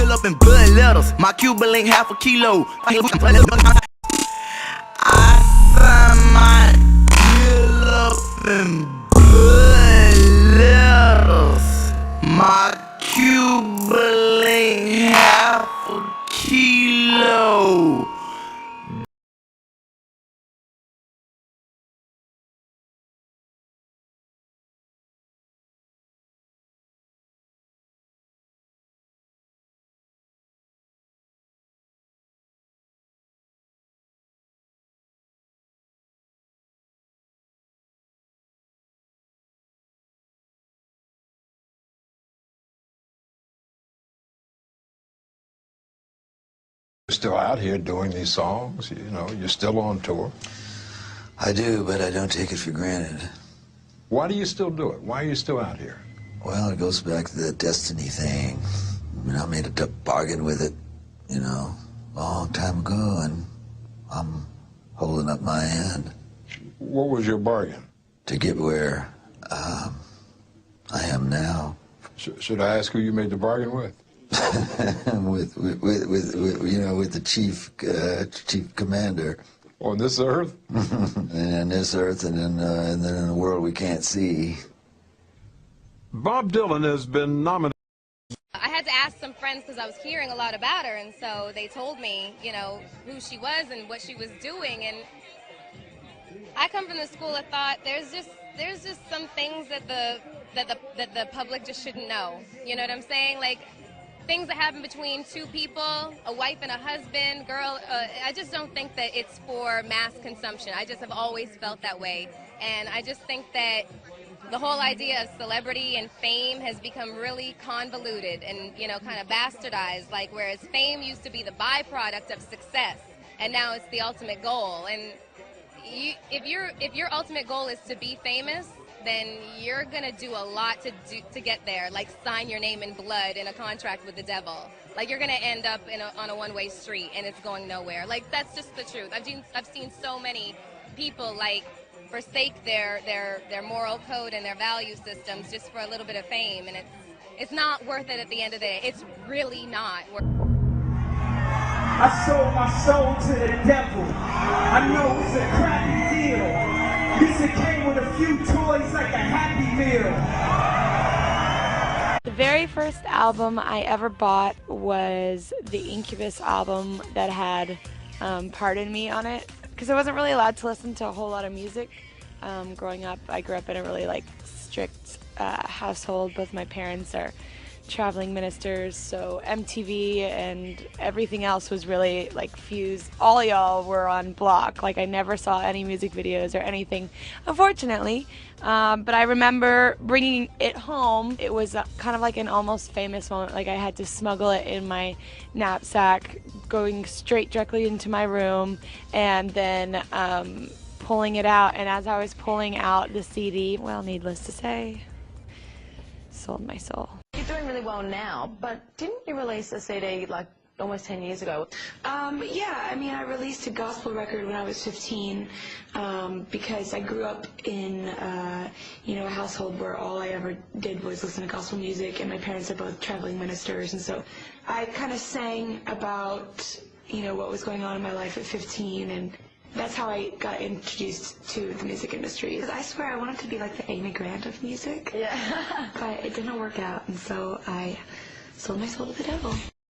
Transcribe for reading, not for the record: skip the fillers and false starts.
fill up in blood letters. My Cuban link half a kilo. I find my fill up in blood letters. My Cuban link half a kilo. Still out here doing these songs, you know, you're still on tour. I do, but I don't take it for granted. Why do you still do it? Why are you still out here? Well, it goes back to the destiny thing. I mean, I made a bargain with it, you know, a long time ago, and I'm holding up my end. What was your bargain? To get where I am now. Should I ask who you made the bargain with? with you know, with the chief commander. On this earth? And on this earth, and then in a world we can't see. Bob Dylan has been nominated. I had to ask some friends because I was hearing a lot about her, and so they told me, you know, who she was and what she was doing. And I come from the school of thought there's just some things that the public just shouldn't know. You know what I'm saying? Like, things that happen between two people, a wife and a husband, girl, I just don't think that it's for mass consumption. I just have always felt that way. And I just think that the whole idea of celebrity and fame has become really convoluted and, you know, kind of bastardized, like whereas fame used to be the byproduct of success, and now it's the ultimate goal. And if your ultimate goal is to be famous, then you're gonna do a lot to get there, like sign your name in blood in a contract with the devil. Like, you're gonna end up on a one-way street and it's going nowhere. Like, that's just the truth. I've seen so many people like forsake their moral code and their value systems just for a little bit of fame, and it's not worth it at the end of the day. It's really not. I sold my soul to the devil. I know it's a crappy deal. This it came with a few toys like a Happy Meal. The very first album I ever bought was the Incubus album that had Pardon Me on it, because I wasn't really allowed to listen to a whole lot of music growing up. I grew up in a really strict household. Both my parents are traveling ministers, so MTV and everything else was really fused. All y'all were on block. Like, I never saw any music videos or anything, unfortunately. But I remember bringing it home. It was kind of like an almost famous moment. Like, I had to smuggle it in my knapsack, going directly into my room, and then pulling it out. And as I was pulling out the CD, well, needless to say, sold my soul. You're doing really well now, but didn't you release a CD almost 10 years ago? Yeah, I mean, I released a gospel record when I was 15 because I grew up in a household where all I ever did was listen to gospel music, and my parents are both traveling ministers, and so I kind of sang about what was going on in my life at 15, and that's how I got introduced to the music industry. Because I swear I wanted to be like the Amy Grant of music. Yeah. But it didn't work out, and so I sold my soul to the devil.